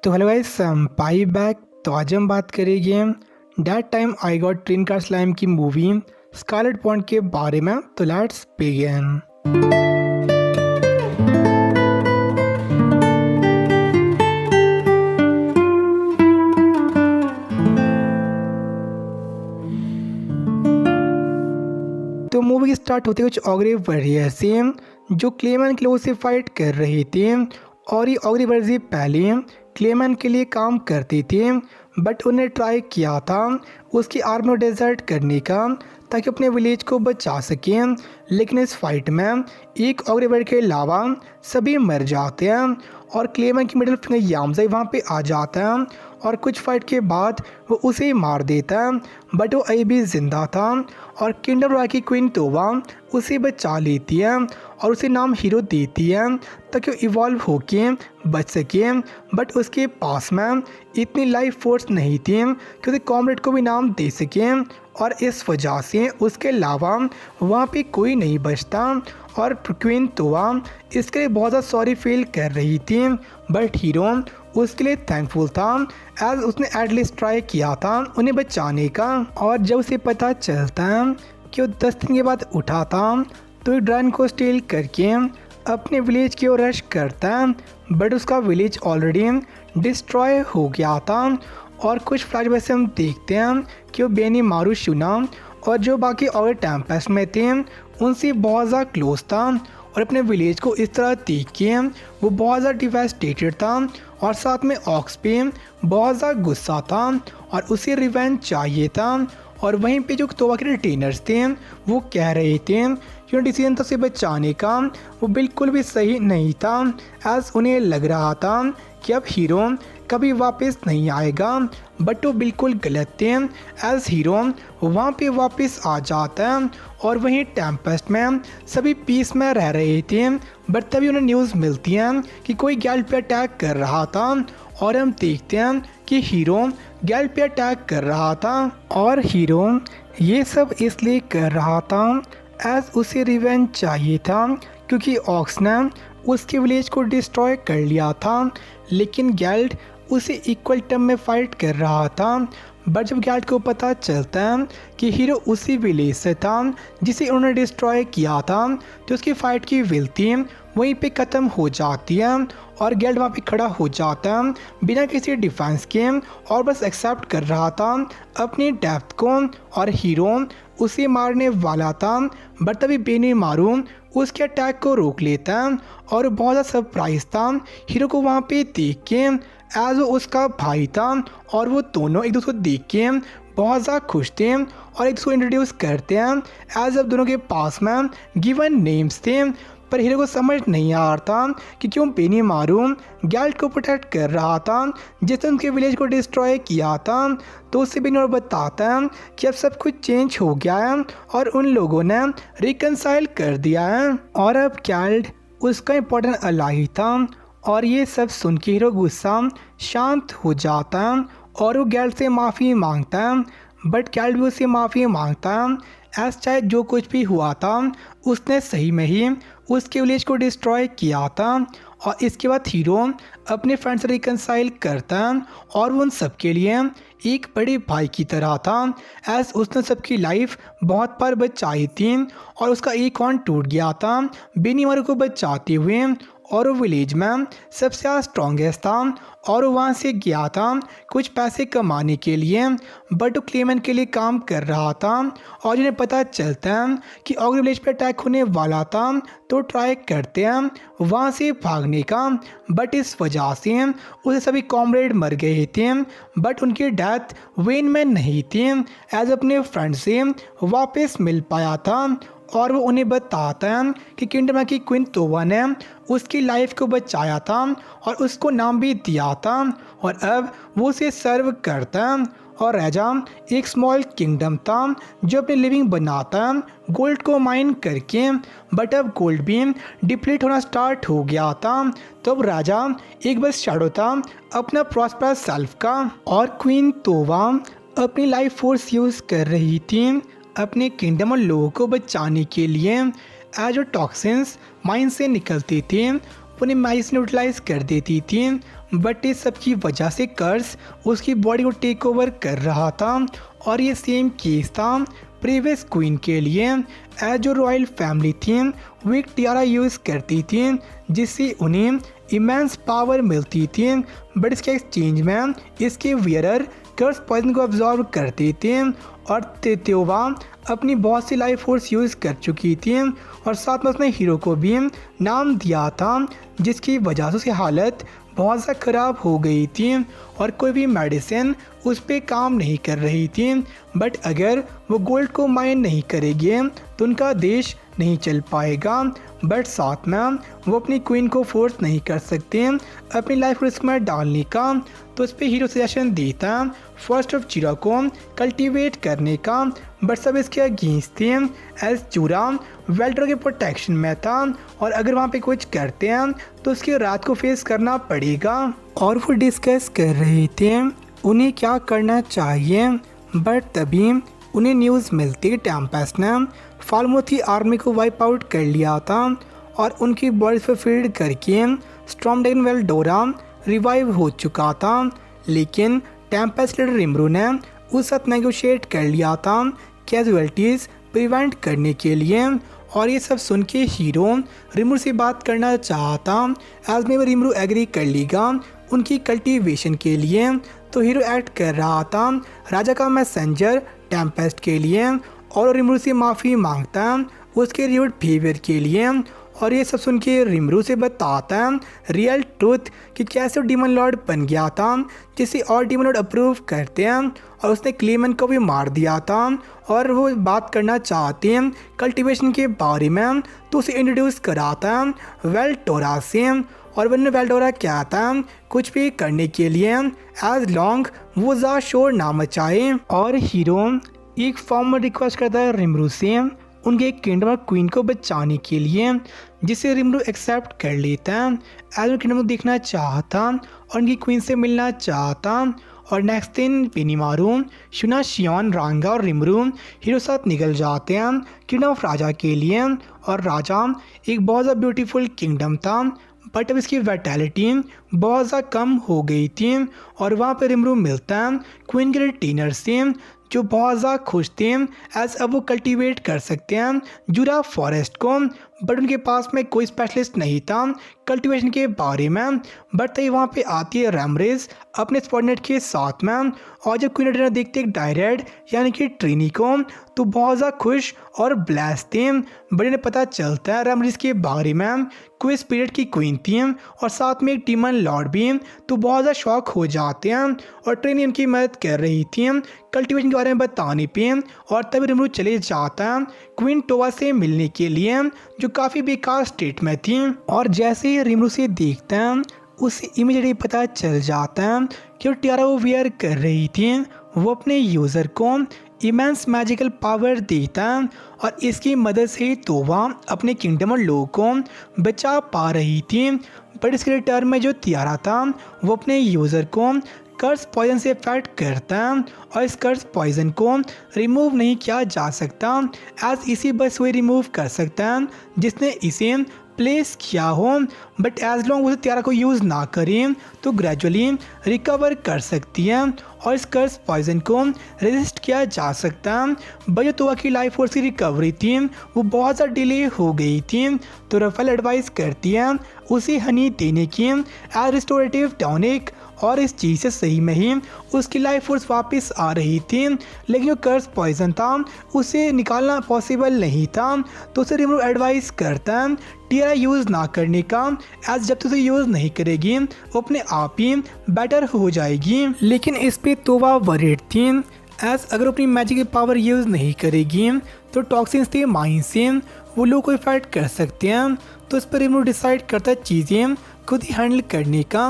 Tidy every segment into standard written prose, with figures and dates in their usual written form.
तो hello guys, पाई back. तो आज हम बात करेंगे that time I got train car slam की मूवी स्कारलेट पॉइंट के बारे में। तो लेट्स बिगिन। तो मूवी स्टार्ट होते कुछ ऑगरी वॉरियर से जो क्लेमन के लोगों से फाइट कर रहे थे। और ये ऑगरी वॉरियर पहले क्लेमन के लिए काम करते थे, बट उन्हें ट्राई किया था उसकी आर्मी को डेजर्ट करने का ताकि अपने विलेज को बचा सकें। लेकिन इस फाइट में एक ऑगरी वॉरियर के अलावा सभी मर जाते हैं और क्लेमन की मिडिल फिंगर यामजाई वहाँ पे आ जाता है और कुछ फाइट के बाद वो उसे ही मार देता है। बट वो अभी भी जिंदा था और किंडम रॉय की क्वीन तोवा उसे बचा लेती है और उसे नाम हीरो देती है ताकि वो इवॉल्व होके बच सके। बट उसके पास में इतनी लाइफ फोर्स नहीं थी कि उसे कॉमरेड को भी नाम दे सके और इस वजह से उसके अलावा वहाँ पे कोई नहीं बचता। और क्वीन तोवा इसके लिए बहुत ज़्यादा सॉरी फील कर रही थी, बट हीरो उसके लिए थैंकफुल था एज उसने एटलीस्ट ट्राई किया था उन्हें बचाने का। और जब उसे पता चलता है कि वो 10 दिन के बाद उठा था तो एक ड्रैगन को स्टील करके अपने विलेज की ओर रश करता है, बट उसका विलेज ऑलरेडी डिस्ट्रॉय हो गया था। और कुछ फ्लैशबैक से हम देखते हैं कि वो बेनी मारू शुना और जो बाकी और टेम्पेस्ट में थे उनसे बहुत ज़्यादा क्लोज था और अपने विलेज को इस तरह देख के वो बहुत ज़्यादा डिवास्टेटेड था और साथ में ऑक्स पे बहुत ज़्यादा गुस्सा था और उसे रिवेंज चाहिए था। और वहीं पे जो तोवा के रिटेनर्स थे वो कह रहे थे कि डिसीजन था उसे बचाने का वो बिल्कुल भी सही नहीं था, एज उन्हें लग रहा था कि अब हीरो कभी वापस नहीं आएगा। बट वो बिल्कुल गलत थे, एज हीरो वहाँ पे वापस आ जाता है और वहीं टेम्पेस्ट में सभी पीस में रह रहे थे। बट तभी उन्हें न्यूज़ मिलती है कि कोई गैल्ड पे अटैक कर रहा था और हम देखते हैं कि हीरो गैल्ड पे अटैक कर रहा था। और हीरो ये सब इसलिए कर रहा था एज उसे रिवेंज चाहिए था क्योंकि ऑक्स ने उसके विलेज को डिस्ट्रॉय कर लिया था, लेकिन गैल्ड उसे इक्वल टर्म में फाइट कर रहा था। बट जब गैल्ड को पता चलता है कि हीरो उसी विलेज से था जिसे उन्होंने डिस्ट्रॉय किया था, तो उसकी फाइट की विल थी वहीं पे ख़त्म हो जाती है और गैल्ड वहाँ पे खड़ा हो जाता है बिना किसी डिफेंस के और बस एक्सेप्ट कर रहा था अपनी डेथ को। और हीरो उसे मारने वाला था, बट तभी बेनी मारू उसके अटैक को रोक लेता है और बहुत ज़्यादा सरप्राइज था हीरो को वहाँ पे देख के, एज वो उसका भाई था और वो दोनों एक दूसरे को देख के बहुत ज़्यादा खुश थे और एक दूसरे को इंट्रोड्यूस करते हैं एज अब दोनों के पास में गिवन नेम्स थे। पर हीरो को समझ नहीं आ रहा था कि क्यों बेनी मारू गैल्ड को प्रोटेक्ट कर रहा था जिसने उनके विलेज को डिस्ट्रॉय किया था। तो उससे बेनी और बताता है कि अब सब कुछ चेंज हो गया है और उन लोगों ने रिकनसाइल कर दिया है और अब गैल्ड उसका इम्पोर्टेंट अलाई था। और ये सब सुन के हीरो गुस्सा शांत हो जाता है और वो गैल्ड से माफ़ी मांगता है, बट गैल्ड भी उससे माफ़ी मांगता है एज चाहे जो कुछ भी हुआ था उसने सही में ही उसके विलेज को डिस्ट्रॉय किया था। और इसके बाद हीरो अपने फ्रेंड से रिकनसाइल करता है और वो उन सबके लिए एक बड़े भाई की तरह था, एज उसने सबकी लाइफ बहुत बार बचाई थी और उसका एक ऑन टूट गया था बेनी मारू को बचाते हुए। और वो विलेज में सबसे ज़्यादा स्ट्रॉन्गेस्ट था और वो वहाँ से गया था कुछ पैसे कमाने के लिए, बट वो क्लेमन के लिए काम कर रहा था। और जिन्हें पता चलता है कि ऑगरी विलेज पे अटैक होने वाला था तो ट्राई करते हैं वहाँ से भागने का, बट इस वजह से उसे सभी कॉमरेड मर गए थे, बट उनकी डेथ वेन में नहीं थी एज अपने फ्रेंड से वापस मिल पाया था। और वो उन्हें बताता है कि किंगडम की क्वीन तोवा ने उसकी लाइफ को बचाया था और उसको नाम भी दिया था और अब वो उसे सर्व करता है। और राजा एक स्मॉल किंगडम था जो अपनी लिविंग बनाता है गोल्ड को माइन करके, बट अब गोल्ड भी डिप्लीट होना स्टार्ट हो गया था। तो अब राजा एक बस शैडो था अपना प्रॉस्परस सेल्फ का और क्वीन तोवा अपनी लाइफ फोर्स यूज़ कर रही थी अपने किंगडम और लोगों को बचाने के लिए। एज जो टॉक्सिन्स माइंड से निकलते थे उन्हें मैजिक न्यूट्रलाइज कर देती थी, बट इस सब की वजह से कर्स उसकी बॉडी को टेक ओवर कर रहा था। और ये सेम केस था प्रीवियस क्वीन के लिए। एज जो रॉयल फैमिली थी वो एक टियारा यूज़ करती थी जिससे उन्हें इमेंस पावर मिलती थी, बट इसके एक्सचेंज में इसके वियरर कर्स पॉइजन को अब्जॉर्व करते थे। और तेतोवा अपनी बहुत सी लाइफ फोर्स यूज़ कर चुकी थी और साथ में उसने हीरो को भी नाम दिया था, जिसकी वजह से उसकी हालत बहुत ज़्यादा ख़राब हो गई थी और कोई भी मेडिसिन उस पर काम नहीं कर रही थी। बट अगर वो गोल्ड को माइन नहीं करेंगे तो उनका देश नहीं चल पाएगा। बट साथ में वो अपनी क्वीन को फोर्स नहीं कर सकते अपनी लाइफ रिस्क में डालने का। तो उस पर हीरो सजेशन देता है फर्स्ट ऑफ जीरा को कल्टीवेट करने का, बट सब इसके अगेंस्ट थे एज चूरा वेल्टर के प्रोटेक्शन में था और अगर वहाँ पे कुछ करते हैं तो उसकी रात को फेस करना पड़ेगा। और वो डिस्कस कर रहे थे उन्हें क्या करना चाहिए, बट तभी उन्हें न्यूज़ मिलती टेम्पेस्ट ने फाल्मोथी आर्मी को वाइप आउट कर लिया था और उनकी बॉडी पर फीड करके स्टॉर्मड्रैगन वेल्डोरा रिवाइव हो चुका था। लेकिन टेम्पेस्ट लीडर रिमरू ने उस साथ नेगोशिएट कर लिया था कैजुअलिटीज़ प्रिवेंट करने के लिए। और ये सब सुन के हीरो रिमरू से बात करना चाहता एज में रिमरू एग्री कर लेगा उनकी कल्टीवेशन के लिए। तो हीरो एक्ट कर रहा था राजा का मैसेंजर टेम्पेस्ट के लिए और रिमरू से माफ़ी मांगता है उसके रिवर्ड बिहेवियर के लिए। और ये सब सुन के रिमरू से बताता है रियल ट्रूथ कि कैसे डीमन लॉर्ड बन गया था, जिसे और डीमन लॉर्ड अप्रूव करते हैं और उसने क्लेमन को भी मार दिया था। और वो बात करना चाहते हैं कल्टीवेशन के बारे में, तो उसे इंट्रोड्यूस कराता है वेल्टोरा से। और वरना वेल्टोरा क्या था कुछ भी करने के लिए एज लॉन्ग वो ज़्यादा शोर ना मचाए। और हीरो एक फॉर्म में रिक्वेस्ट करता है रिमरू से उनके किंगडम और क्वीन को बचाने के लिए, जिसे रिमरू एक्सेप्ट कर लेता है एज वो किंगडम को देखना चाहता और उनकी क्वीन से मिलना चाहता। और नेक्स्ट दिन बेनीमारू, शुना, शियोन, रांगा और रिमरू हीरो साथ निकल जाते हैं किंगडम ऑफ राजा के लिए। और राजा एक बहुत ज़्यादा ब्यूटीफुल किंगडम था, बट अब इसकी वैटेलिटी बहुत ज़्यादा कम हो गई थी। और वहाँ पर रिमरू मिलता है क्वीन के रिटेनर से जो बहुत ज़्यादा खुश थे एज अब वो कल्टीवेट कर सकते हैं जूरा फॉरेस्ट को, बट उनके पास में कोई स्पेशलिस्ट नहीं था कल्टीवेशन के बारे में। बट तभी वहाँ पे आती है रैमरेज अपने सबऑर्डिनेट के साथ में, और जब क्वीन रिटेनर देखते हैं डायरेक्ट यानी कि ट्रिनी को, तो बहुत ज़्यादा खुश और ब्लेस थे। बट इन्हें पता चलता है रैमरेज के बारे में कोई स्पिरिट की क्वीन थी और साथ में एक डीमन लॉर्ड भी, तो बहुत ज़्यादा शॉक हो जाते हैं। और ट्रिनी उनकी मदद कर रही थी कल्टीवेशन के बारे में बताने पे। और तभी रिमरू चले जाता है क्वीन टोवा से मिलने के लिए जो काफ़ी बेकार स्टेट में थी। और जैसे ही रिमरू से देखता है उसे इमीडिएटली पता चल जाता है कि वो टियारा वो वेयर कर रही थी वो अपने यूज़र को इमेंस मैजिकल पावर देता है और इसकी मदद से तोवा अपने किंगडम और लोगों को बचा पा रही थी। बट इसके रिटर्न में जो टियारा था वो अपने यूज़र को कर्स पॉइजन से इफेक्ट करता है और इस कर्स पॉइजन को रिमूव नहीं किया जा सकता एज इसी बस वही रिमूव कर सकता है जिसने इसे प्लेस किया हो। बट एज लॉन्ग उसे टियारा को यूज़ ना करें तो ग्रेजुअली रिकवर कर सकती है और इस कर्स पॉइजन को रेजिस्ट किया जा सकता है। बट जो तोवा की लाइफ फोर्स की रिकवरी थी वो बहुत ज़्यादा डिले हो गई थी, तो रफेल एडवाइस करती है उसे हनी देने की एज रिस्टोरेटिव टॉनिक। और इस चीज़ से सही में ही उसकी लाइफ फोर्स वापस आ रही थी, लेकिन जो कर्स पॉइजन था उसे निकालना पॉसिबल नहीं था। तो उसे रिमूव एडवाइस करता है टियारा यूज़ ना करने का एज जब तक उसे यूज़ नहीं करेगी वो अपने आप ही बेटर हो जाएगी। लेकिन इस पे तोवा वरीड थी एज अगर अपनी मैजिक की पावर यूज़ नहीं करेगी तो टॉक्सिन्स के माइंड से वो लोग को इफेक्ट कर सकते हैं। तो इस पर रिमूव डिसाइड करता चीज़ें खुद ही हैंडल करने का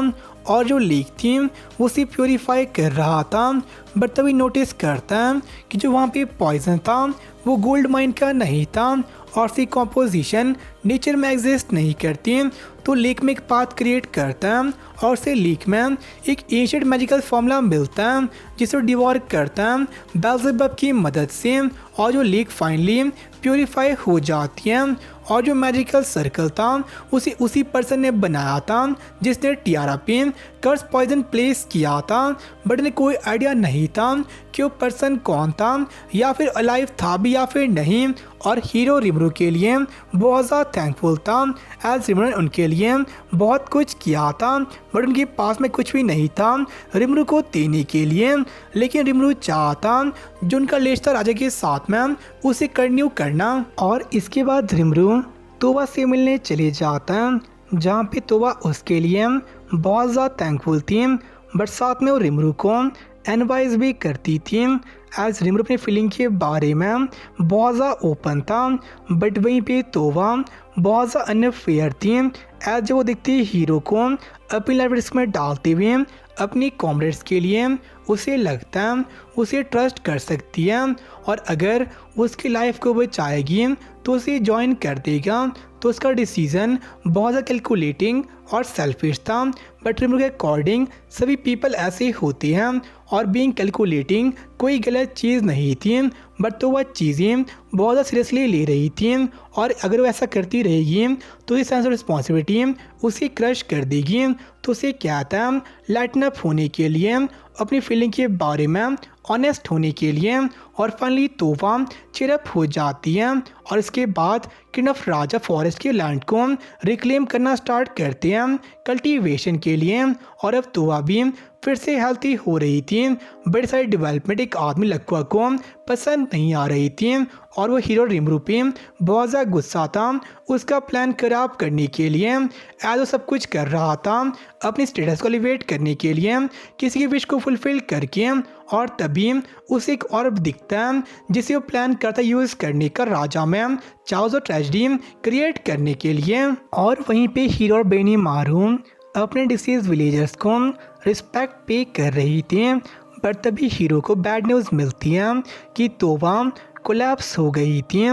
और जो लीक थी वो उसे प्योरीफाई कर रहा था। बट तभी नोटिस करता है कि जो वहाँ पे पॉइजन था वो गोल्ड माइन का नहीं था और उसकी कॉम्पोजिशन नेचर में एग्जिस्ट नहीं करती। तो लेक में एक पाथ क्रिएट करता है और उसे लेक में एक एंशिएंट मैजिकल फॉर्मूला मिलता है जिसे डिवॉर करता है बेल्ज़ेबब की मदद से। और जो लेक फाइनली प्योरीफाई हो जाती है। और जो मैजिकल सर्कल था उसे उसी पर्सन ने बनाया था जिसने टियारा पे कर्स पॉइजन प्लेस किया था, बट उन्हें कोई आइडिया नहीं था कि वो पर्सन कौन था या फिर अलाइव था भी या फिर नहीं। और हीरो रिमरू के लिए बहुत ज़्यादा थैंकफुल था एज रिमरू ने उनके लिए बहुत कुछ किया था, बट उनके पास में कुछ भी नहीं था रिमरू को देने के लिए। लेकिन रिमरू चाहता जो उनका लेश था राजा के साथ में उसे कंटिन्यू करना। और इसके बाद रिमरू तोबा से मिलने चले जाता है, जहाँ पे तोबा उसके लिए बहुत ज़्यादा थैंकफुल थी, बट साथ में वो रिमरू को एडवाइस भी करती थी एज रिमरू अपनी फीलिंग के बारे में बहुत ज़्यादा ओपन था। बट वहीं पे तोबा बहुत ज़्यादा अनफेयर थी एज जब वो देखती हीरो को अपनी लाइफ रिस्क में डालते हुए अपनी कॉमरेड्स के लिए, उसे लगता है उसे ट्रस्ट कर सकती है और अगर उसकी लाइफ को बचाएगी तो उसे ज्वाइन कर देगा। तो उसका डिसीज़न बहुत ज़्यादा कैलकुलेटिंग और सेल्फिश था। बट रिमरू के अकॉर्डिंग सभी पीपल ऐसे होते हैं और बीइंग कैलकुलेटिंग कोई गलत चीज़ नहीं थी, बट तो वह चीज़ें बहुत ज़्यादा सीरियसली ले रही थी और अगर वो ऐसा करती रहेगी तो ये सेंस ऑफ रिस्पॉन्सिबिलिटी उसे क्रश कर देगी। तो उसे क्या था लाइटन अप होने के लिए, अपनी फीलिंग के बारे में ऑनेस्ट होने के लिए, और फाइनली तोबा चिरअप हो जाती है और इसके बाद किंग ऑफ राजा फॉरेस्ट के लैंड को रिक्लेम करना स्टार्ट करते हैं कल्टीवेशन के लिए। और अब तोबा भी फिर से हेल्थी हो रही थी, बड़ी सारी डेवलपमेंट एक आदमी लक्वा को पसंद नहीं आ रही थी और वो हीरो रिमरू पे बहुत ज़्यादा गुस्सा था उसका प्लान खराब करने के लिए। एज वो सब कुछ कर रहा था अपनी स्टेटस को एलिवेट करने के लिए किसी की विश को फुलफिल करके, और तभी उसे एक और दिखता है जिसे वो प्लान करता यूज़ करने का राजा में चाउस और ट्रेजेडी क्रिएट करने के लिए। और वहीं पे हीरो और बेनी मारू अपने डिसीज विलेजर्स को रिस्पेक्ट पे कर रही थी, पर तभी हीरो को बैड न्यूज़ मिलती है कि तोबा कोलैप्स हो गई थी।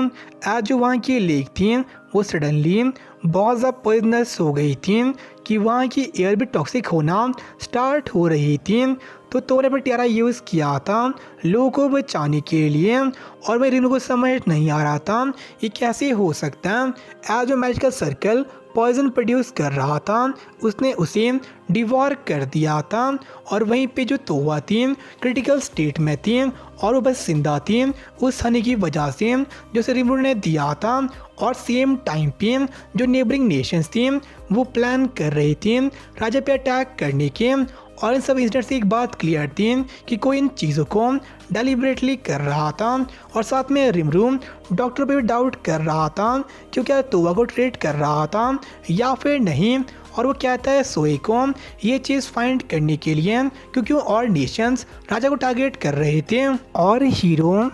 आज जो वहाँ की लेक थी वो सडनली बहुत ज़्यादा पॉइजनस हो गई थी कि वहाँ की एयर भी टॉक्सिक होना स्टार्ट हो रही थी। तो तोबा ने अपना टियारा यूज़ किया था लोगों को बचाने के लिए, और वह रिमरू को समझ नहीं आ रहा था ये कैसे हो सकता है। एज जो मैजिकल सर्कल पॉइजन प्रोड्यूस कर रहा था उसने उसे डिवॉर कर दिया था। और वहीं पे जो तोबा थी क्रिटिकल स्टेट में थी और वो बस जिंदा थी उस हनी की वजह से जो उसे रिमरू ने दिया था। और सेम टाइम पे जो नेबरिंग नेशंस थी वो प्लान कर रही थी राजा पे अटैक करने के। और इन सब इंसिडेंट से एक बात क्लियर थी कि कोई इन चीज़ों को डेलिबरेटली कर रहा था। और साथ में रिमरू डॉक्टर पे भी डाउट कर रहा था कि क्या तोबा को ट्रीट कर रहा था या फिर नहीं। और वो कहता है सोए को ये चीज़ फाइंड करने के लिए क्योंकि वो और नेशंस राजा को टारगेट कर रहे थे। और हीरो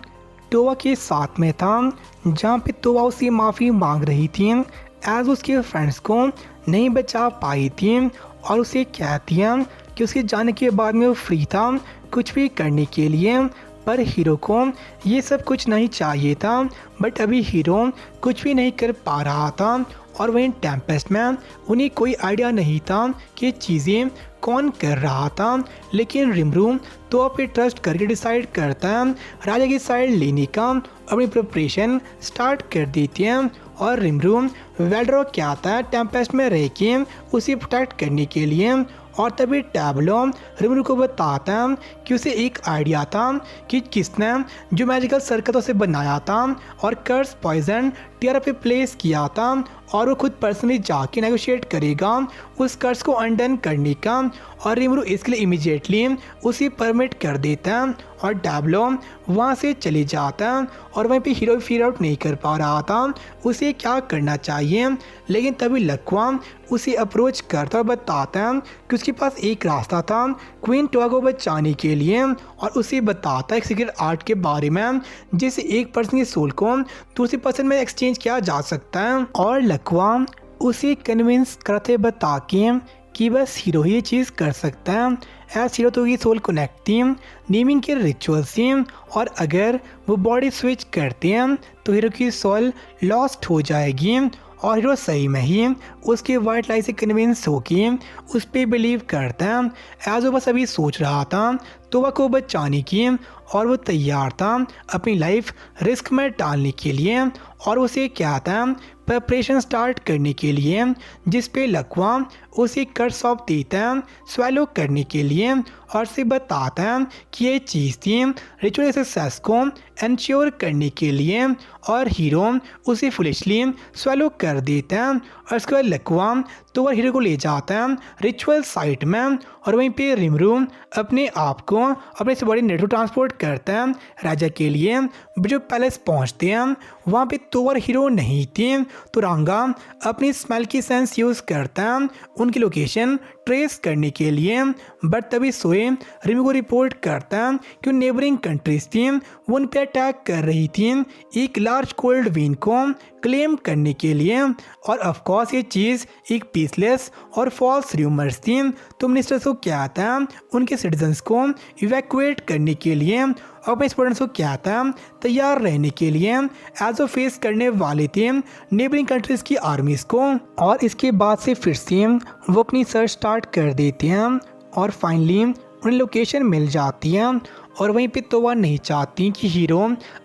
तोबा के साथ में था जहाँ पे तोबा उससे माफ़ी मांग रही थी एज उसके फ्रेंड्स को नहीं बचा पाई थी, और उसे कहती है कि उसके जाने के बाद में वो फ्री था कुछ भी करने के लिए। पर हीरो को ये सब कुछ नहीं चाहिए था, बट अभी हीरो कुछ भी नहीं कर पा रहा था। और वहीं टेम्पेस्ट में उन्हें कोई आइडिया नहीं था कि चीज़ें कौन कर रहा था। लेकिन रिमरू तो पे ट्रस्ट करके डिसाइड करता है राजा की साइड लेने का, अपनी प्रिपरेशन स्टार्ट कर देती है। और रिमरू वेल्ड्रो क्या आता है टेम्पेस्ट में रह के उसे प्रोटेक्ट करने के लिए। और तभी टैब्लो रिमरू को बताता है कि उसे एक आइडिया था कि किसने जो मैजिकल सर्कल उसे बनाया था और कर्स पॉइजन टियारा पे प्लेस किया था, और वो खुद पर्सनली जाके नेगोशिएट करेगा उस कर्स को अनडन करने का। और रिमरू इसके लिए इमीडिएटली उसे परमिट कर देता है और टैब्लो वहाँ से चले जाता है। और वहीं पे हीरो फिगर आउट नहीं कर पा रहा था उसे क्या करना चाहिए। लेकिन तभी लक्वा उसे अप्रोच करता और बताता है कि उसके पास एक रास्ता था क्वीन टोआ को बचाने के लिए, और उसे बताता है एक सीक्रेट आर्ट के बारे में जिससे एक पर्सन की सोल को दूसरे पर्सन में एक्सचेंज किया जा सकता है। और लक्वा उसे कन्विंस करते बता के कि बस हीरो ही ये चीज़ कर सकता है। एज हीरो तो की सोल कनेक्ट थी नेमिंग के रिचुअल से, और अगर वो बॉडी स्विच करते हैं तो हीरो की सोल लॉस्ट हो जाएगी। और हीरो सही में ही उसके वाइट लाई से कन्विंस होके उस पर बिलीव करता है। एज वो बस अभी सोच रहा था तोबा को बचाने की और वो तैयार था अपनी लाइफ रिस्क में डालने के लिए और उसे क्या था प्रिपरेशन स्टार्ट करने के लिए, जिस पे लकवा उसे कर्ज सौंप देता है स्वेलो करने के लिए और उसे बताता है कि ये चीज़ थी रिचुअल सक्सेस को इंश्योर करने के लिए और हीरो उसे फुलिशली स्वेलो कर देता है और उसके बाद लकवा तो वह हीरो को ले जाता है रिचुअल साइट में और वहीं पे रिमरू अपने आप को अपने से बड़ी नेटवर्क ट्रांसपोर्ट करता है राजा के लिए। जो पैलेस पहुंचते हैं वहाँ पे तोवर हीरो नहीं थी तो रांगा अपनी स्मेल की सेंस यूज़ करता है उनकी लोकेशन ट्रेस करने के लिए, बट तभी सोए रिमू को रिपोर्ट करता है कि नेबरिंग कंट्रीज थी वो उन पर अटैक कर रही थी एक लार्ज कोल्ड विन को क्लेम करने के लिए और ऑफकोर्स ये चीज़ एक पीसलेस और फॉल्स र्यूमर्स थी। तो मिनिस्टर्स को क्या था उनके सिटीजन्स को इवैक्यूएट करने के लिए और अपने स्टूडेंट्स को क्या था तैयार रहने के लिए एज वो फेस करने वाले थे नेबरिंग कंट्रीज की आर्मीज को। और इसके बाद से फिर से वो अपनी सर्च स्टार्ट कर देते हैं और फाइनली उन्हें लोकेशन मिल जाती है और वहीं पे तो वह नहीं चाहती कि हीरो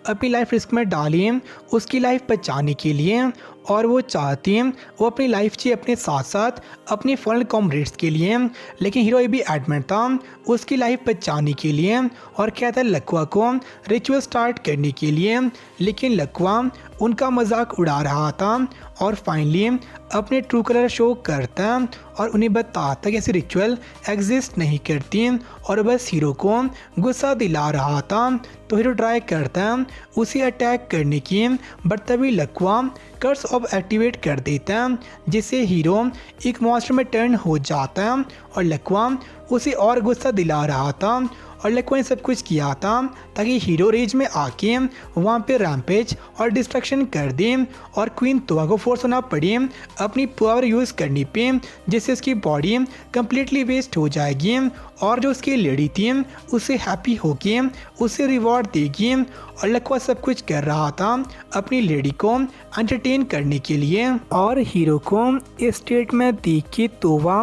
अपनी लाइफ रिस्क में डाले उसकी लाइफ बचाने के लिए और वो चाहती है वो अपनी लाइफ चाहिए अपने साथ साथ अपने फॉरेन कॉमरेड्स के लिए, लेकिन हीरो ये भी एडमिट था उसकी लाइफ बचाने के लिए और क्या था लकवा को रिचुअल स्टार्ट करने के लिए, लेकिन लकवा उनका मजाक उड़ा रहा था और फाइनली अपने ट्रू कलर शो करता और उन्हें बताता कि ऐसी रिचुअल एग्जिस्ट नहीं करती और बस हीरो को गुस्सा दिला रहा था। तो हीरो ट्राई करता है उसे अटैक करने की, बट तभी लकवा कर्स ऑफ एक्टिवेट कर देता है जिससे हीरो एक मॉन्स्टर में टर्न हो जाता है और लकवा उसे और गुस्सा दिला रहा था और लकवा ने सब कुछ किया था ताकि हीरो रेज में आके वहाँ पे रैम्पेज और डिस्ट्रक्शन कर दे और क्वीन तोबा को फोर्स होना पड़े अपनी पावर यूज़ करने पे, जिससे उसकी बॉडी कम्प्लीटली वेस्ट हो जाएगी और जो उसकी लेडी थी उसे हैप्पी होके उसे रिवॉर्ड देगी। और लकवा सब कुछ कर रहा था अपनी लेडी को एंटरटेन करने के लिए और हीरो को इस स्टेट में देख के तोबा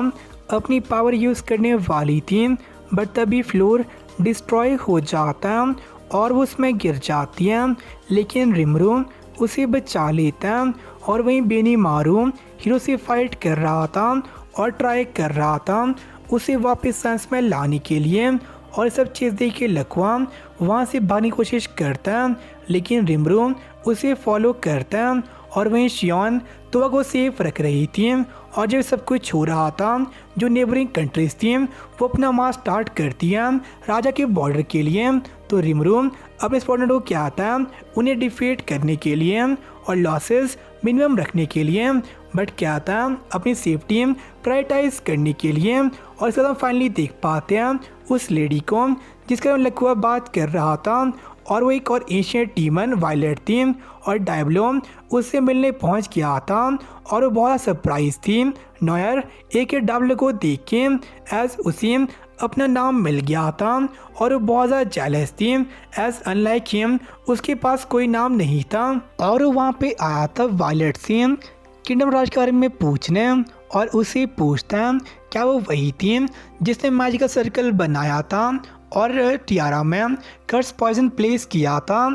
अपनी पावर यूज़ करने वाली थी, बट तभी फ्लोर डिस्ट्रॉय हो जाता है और वो उसमें गिर जाती है, लेकिन रिमरू उसे बचा लेता है और वहीं बेनीमारू हीरो से फाइट कर रहा था और ट्राई कर रहा था उसे वापस साइंस में लाने के लिए और सब चीज़ देख के लकवा वहाँ से भागने की कोशिश करता है, लेकिन रिमरू उसे फॉलो करता है और वहीं शियोन तोबा को सेफ रख रही थी। और जब सब कुछ हो रहा था जो नेबरिंग कंट्रीज थी वो अपना मार्च स्टार्ट करती है राजा के बॉर्डर के लिए, तो रिमरू अपने स्क्वाड्रन को क्या था उन्हें डिफीट करने के लिए और लॉसेस मिनिमम रखने के लिए, बट क्या था अपनी सेफ्टी प्रायोरिटाइज करने के लिए। और इसके बाद हम फाइनली देख पाते हैं उस लेडी को जिसका लकवा बात कर रहा था और वो एक और एशियन डीमन वायलेट थी और डायब्लो उससे मिलने पहुंच गया था और वो बहुत सरप्राइज थी नॉयर एक डायब्लो को देख के एज उसे अपना नाम मिल गया था और वो बहुत ज़्यादा जेलस थी एज अनलाइक हिम उसके पास कोई नाम नहीं था और वो वहाँ पे आया था वायलेट से किंगडम राज के बारे में पूछने और उसे पूछता क्या वो वही थी जिसने मैजिकल सर्कल बनाया था और टियारा में कर्स पॉइजन प्लेस किया था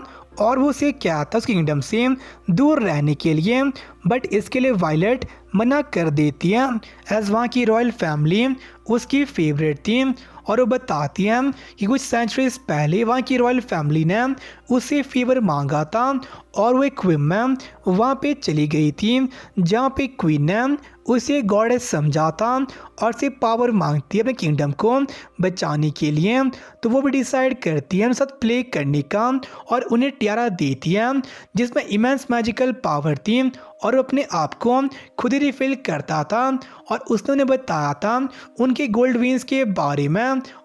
और वो उसे क्या था उस किंगडम से दूर रहने के लिए, बट इसके लिए वायलेट मना कर देती है एज वहाँ की रॉयल फैमिली उसकी फेवरेट थी और वो बताती है कि कुछ सेंचुरीज पहले वहाँ की रॉयल फैमिली ने उससे फेवर मांगा था और वो एक क्वीन में वहाँ पे चली गई थी जहाँ पे क्वीन ने उसे गॉडेस समझा था और से पावर मांगती है अपने किंगडम को बचाने के लिए। तो वो भी डिसाइड करती है उनके साथ प्ले करने का और उन्हें टियारा देती है जिसमें इमेंस मैजिकल पावर थी और वो अपने आप को खुद ही रिफिल करता था और उसने उन्हें बताया था उनके गोल्ड विंस के बारे में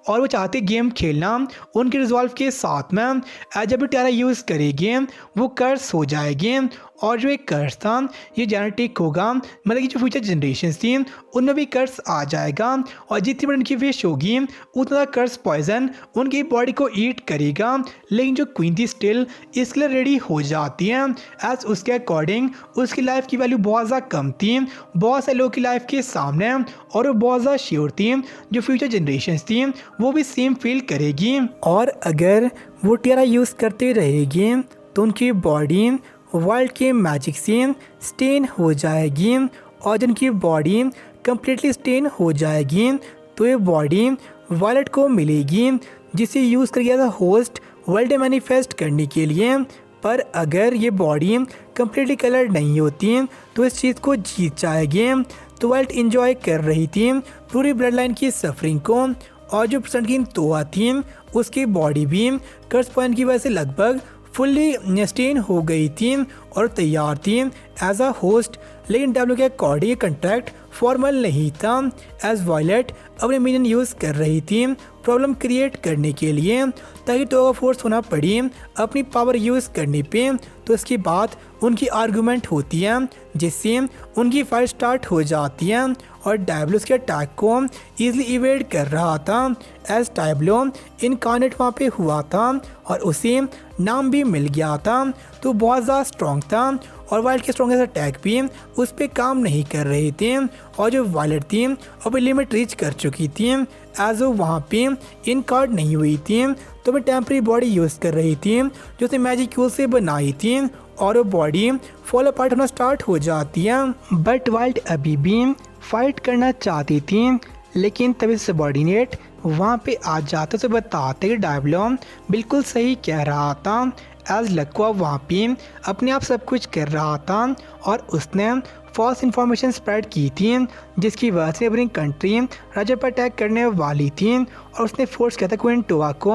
और वो चाहते गेम खेलना उनके रिजॉल्व के साथ में जब भी टियारा यूज़ करेगी वो कर्स हो जाएगी और जो एक कर्स था ये जेनेटिक होगा, मतलब कि जो फ्यूचर जनरेशन थी उनमें भी कर्स आ जाएगा और जितनी बड़ी उनकी विश होगी उतना कर्स पॉइजन उनकी बॉडी को ईट करेगा। लेकिन जो क्वीन थी स्टिल इसके लिए रेडी हो जाती है एज उसके अकॉर्डिंग उसकी लाइफ की वैल्यू बहुत ज़्यादा कम थी बहुत से लोगों की लाइफ के सामने, और वो बहुत ज़्यादा श्योर थी जो फ्यूचर जनरेशन थी वो भी सेम फील करेगी। और अगर वो टियारा यूज़ करते रहेगी तो उनकी बॉडी वर्ल्ड के मैजिक से स्टेन हो जाएगी, और जिनकी बॉडी कम्प्लीटली स्टेन हो जाएगी तो ये बॉडी वायलेट को मिलेगी जिसे यूज़ करेगा as a host world manifest करने के लिए। पर अगर ये बॉडी कम्प्लीटली कलर नहीं होती तो इस चीज़ को जीत जाएगी। तो वायलेट इंजॉय कर रही थी पूरी ब्लड लाइन की सफरिंग को, और जो परसेंट की तोआ थी उसकी बॉडी भी कर्स पॉइंट की वजह से लगभग फुल्ली स्टेन हो गई थी और तैयार थी एज अ होस्ट। लेकिन डब्ल्यू के अकॉर्डिंग कॉन्ट्रैक्ट फॉर्मल नहीं था एज वायलेट अपने मिनियन यूज़ कर रही थी प्रॉब्लम क्रिएट करने के लिए ताकि तो फोर्स होना पड़ी अपनी पावर यूज़ करने पे। तो इसके बाद उनकी आर्गूमेंट होती है जिससे उनकी फाइट स्टार्ट हो जाती है और डायब्लो के अटैक को ईजिली इवेड कर रहा था एज डायब्लो इनकार्नेट वहाँ पे हुआ था और उसे नाम भी मिल गया था। तो बहुत ज़्यादा स्ट्रॉन्ग था और वायलेट के स्ट्रॉन्गेस्ट अटैक भी उस पर काम नहीं कर रहे थे, और जो वायलेट थी अपनी लिमिट रीच कर चुकी थी एज वो वहाँ पे इन कार्ड नहीं हुई थी तो मैं टेम्प्रेरी बॉडी यूज़ कर रही थी जो उसे मैजिक क्यूल से बनाई थी, और वो बॉडी फॉल अपार्ट होना स्टार्ट हो जाती है। बट वायलेट अभी भी फाइट करना चाहती थी, लेकिन तभी सबॉर्डिनेट वहाँ पे आ जाते तो बताते कि डायब्लो बिल्कुल सही कह रहा था एज लक्वा वहाँ पे अपने आप सब कुछ कर रहा था और उसने फॉल्स इन्फॉर्मेशन स्प्रेड की थी जिसकी वजह से अपनी कंट्री राजा पर अटैक करने वाली थी, और उसने फोर्स किया था क्वीन टोआ को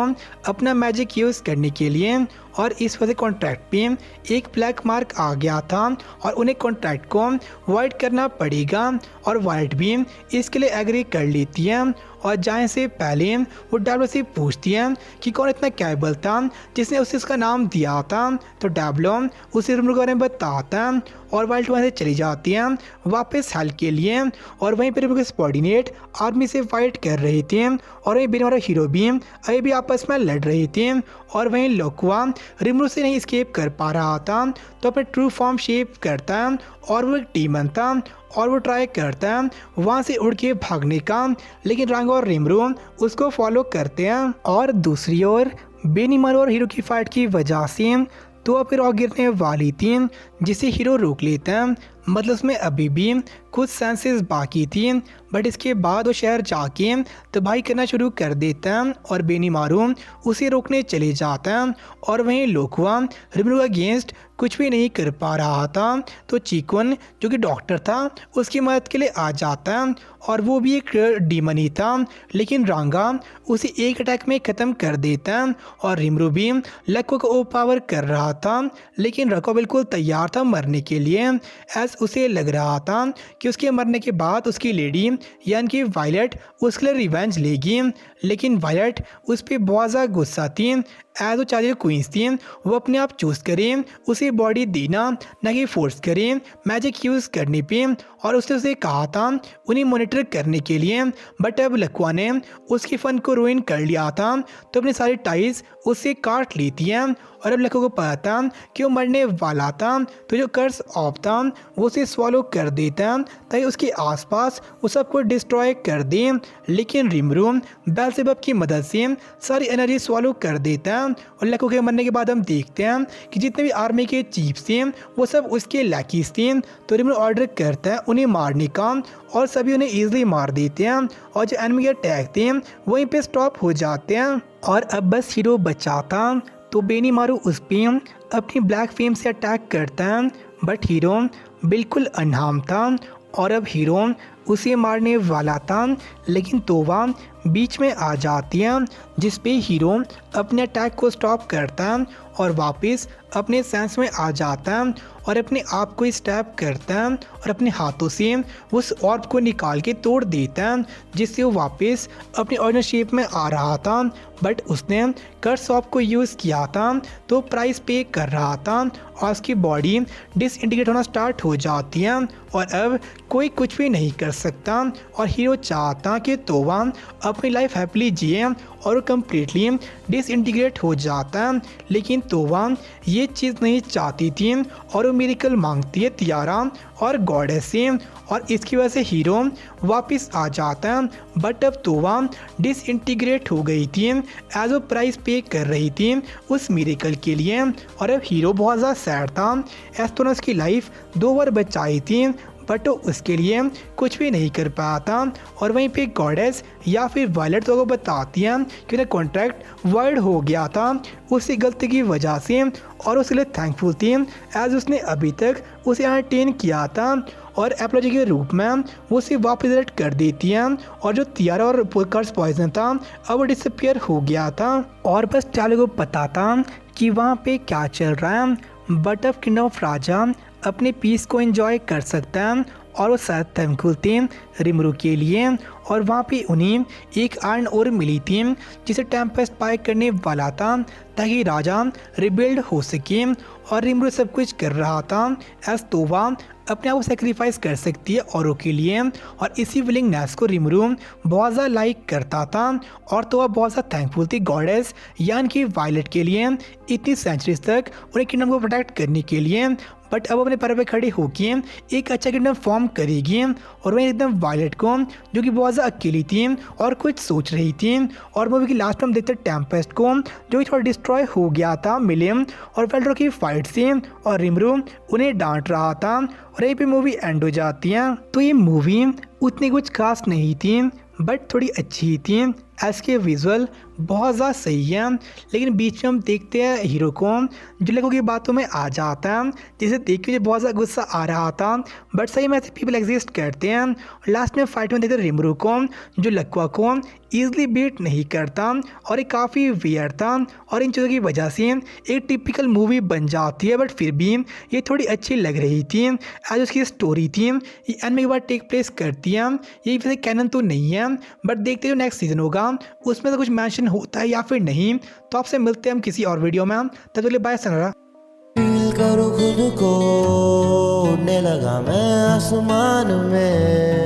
अपना मैजिक यूज़ करने के लिए, और इस वजह से कॉन्ट्रैक्ट पे एक ब्लैक मार्क आ गया था और उन्हें कॉन्ट्रैक्ट को वाइड करना पड़ेगा, और वाइट भी इसके लिए एग्री कर लेती है और जाने से पहले वो डैब्लो से पूछती है कि कौन इतना कैपेबल था जिसने उसे इसका नाम दिया था। तो डैब्लो उसे रूमर के बारे में बताता है और वाइल्ड वहाँ से चली जाती है वापस हेल्प के लिए, और वहीं पर सबॉर्डिनेट आर्मी से फाइट कर रहे थे और वहीं बेनिमारू हीरो भी अभी भी आपस में लड़ रहे थे, और वहीं लोक्वा रिमरू से नहीं स्केप कर पा रहा था तो अपने ट्रू फॉर्म शेप करता है और वो एक डीमन था और वो ट्राई करता है वहाँ से उड़ के भागने का, लेकिन रांगो और रिमरू उसको फॉलो करते हैं। और दूसरी ओर बेनिमारू और हीरो की फाइट की वजह से तो फिर और गिरने वाली थी जिसे हीरो रोक लेता है, मतलब उसमें अभी भी कुछ सेंसेस बाकी थी, बट इसके बाद वो शहर जाके तबाही करना शुरू कर देता है और बेनिमारू उसे रोकने चले जाता है, और वहीं लोक्वा रिमरू के अगेंस्ट कुछ भी नहीं कर पा रहा था तो चिकुन जो कि डॉक्टर था उसकी मदद के लिए आ जाता है, और वो भी एक डीमन ही था, लेकिन रांगा उसे एक अटैक में ख़त्म कर देता है, और रिमरू भी लक्को को ओवरपावर कर रहा था, लेकिन रको बिल्कुल तैयार था मरने के लिए एज उसे लग रहा था कि उसके मरने के बाद उसकी लेडी यानी कि वायलेट उसके लिए रिवेंज लेगी, लेकिन वायलेट उस पर बहुत ज़्यादा गुस्सा थी एज वो चाहती क्वींस थी वो अपने आप चूज़ करें उसे बॉडी देना ना कि फोर्स करें मैजिक यूज़ करने पे, और उसने उसे कहा था उन्हें मॉनिटर करने के लिए, बट अब लक्वा ने उसकी फ़न को रुइन कर लिया था तो अपनी सारी टाइज उससे काट लेती है, और अब लक्वा को पता था कि वो मरने वाला था तो जो कर्स ऑफ था वो उसे स्वॉलो कर देता है ताकि उसके आसपास वो सबको डिस्ट्रॉय कर दे, लेकिन रिमरू बेल्जेबब की मदद से सारी एनर्जी स्वॉलो कर देता है, और लक्वा के मरने के बाद हम देखते हैं कि जितने भी आर्मी के चीफ्स थे वो सब उसके लैकीज थे, तो रिमरू ऑर्डर करता है उन्हें मारने का और सभी उन्हें ईजिली मार देते हैं, और जो एनिमी के अटैक थे वहीं पे स्टॉप हो जाते हैं, और अब बस हीरो बचा था तो बेनिमारू उस पर अपनी ब्लैक फेम से अटैक करता है, बट हीरो बिल्कुल अनहार्म था और अब हीरो उसे मारने वाला था, लेकिन तोवा बीच में आ जाती है, जिस पे हीरो अपने अटैक को स्टॉप करता है और वापस अपने सेंस में आ जाता है और अपने आप को स्टैप करता है और अपने हाथों से उस ऑर्ब को निकाल के तोड़ देता है, जिससे वो वापस अपनी ओरिजिनल शेप में आ रहा था। बट उसने कर्स ऑर्ब को यूज़ किया था तो प्राइस पे कर रहा था और उसकी बॉडी डिसइंटीग्रेट होना स्टार्ट हो जाती है और अब कोई कुछ भी नहीं कर सकता और हीरो चाहता कि तोवा अपनी लाइफ हैप्पीली जिए और वो कम्प्लीटली डिसइंटीग्रेट हो जाता है। लेकिन तोवा ये चीज़ नहीं चाहती थी और वो मिरेकल मांगती है तियारा और गॉडेस से और इसकी वजह से हीरो वापस आ जाता है। बट अब तोवा डिसइंटीग्रेट हो गई थी एज वो प्राइस पे कर रही थी उस मिरेकल के लिए और अब हीरो बहुत ज़्यादा सैड था। एज तो उसकी लाइफ 2 बार बचाई थी बट वो उसके लिए कुछ भी नहीं कर पाया था और वहीं पे गॉडेस या फिर वायलेट तो को बताती हैं कि उन्हें कॉन्ट्रैक्ट वर्ड हो गया था उसी गलती की वजह से और उसके लिए थैंकफुल थी एज उसने अभी तक उसे एंटरटेन किया था और एपोलॉजी के रूप में वो उसे वापस रिलेट कर देती है और जो तियारा और कर्स पॉइजन था अब वो डिसअपियर हो गया था और बस चालू को पता था कि वहाँ पे क्या चल रहा है। बट अब किंगडम ऑफ राजा अपने पीस को एंजॉय कर सकता है और वो शायद थैंकफुल थे रिमरू के लिए और वहाँ पे उन्हें एक आयरन ओर मिली थी जिसे टेम्पेस्ट बाय करने वाला था ताकि राजा रिबिल्ड हो सके और रिमरू सब कुछ कर रहा था एज तोवा अपने आप को सेक्रीफाइस कर सकती है औरों के लिए और इसी विलिंगनेस को रिमरू बहुत ज़्यादा लाइक करता था और तोवा बहुत ज़्यादा थैंकफुल थी गॉडेस यानी कि वायलेट के लिए इतनी सेंचुरीज तक उन्हें किंगडम को प्रोटेक्ट करने के लिए। बट अब अपने पैरों पे खड़े होके एक अच्छा किंगडम फॉर्म करेगी और वह एकदम वायलेट को जो कि बहुत ज़्यादा अकेली थी और कुछ सोच रही थी और मूवी की लास्ट में हम देखते टेम्पेस्ट को जो कि थोड़ा डिस्ट्रॉय हो गया था मिलियम और वेल्ड्रो की फाइट से और रिमरू उन्हें डांट रहा था और यहीं पे मूवी एंड हो जाती है। तो ये मूवी उतनी कुछ खास नहीं थी बट थोड़ी अच्छी थी एज के विजुअल बहुत ज़्यादा सही है। लेकिन बीच में हम देखते हैं हीरो को जो लोगों की बातों में आ जाता है जिसे देख के मुझे बहुत ज़्यादा गुस्सा आ रहा था बट सही में ऐसे पीपल एग्जिस्ट करते हैं। लास्ट में फाइट में देखते हैं रिमरू को जो लक्वा को ईजिली बीट नहीं करता और ये काफ़ी वियर था और इन चीज़ों की वजह से एक टिपिकल मूवी बन जाती है बट फिर भी ये थोड़ी अच्छी लग रही थी एज उसकी स्टोरी थी ये एनिमे के बाद टेक प्लेस करती है। ये वैसे कैनन तो नहीं है बट देखते जो नेक्स्ट सीजन होगा उसमें तो कुछ मेंशन होता है या फिर नहीं। तो आपसे मिलते हैं हम किसी और वीडियो में, तब तक के लिए बाय सनरा। फील करो खुद को उड़ने लगा मैं आसमान में।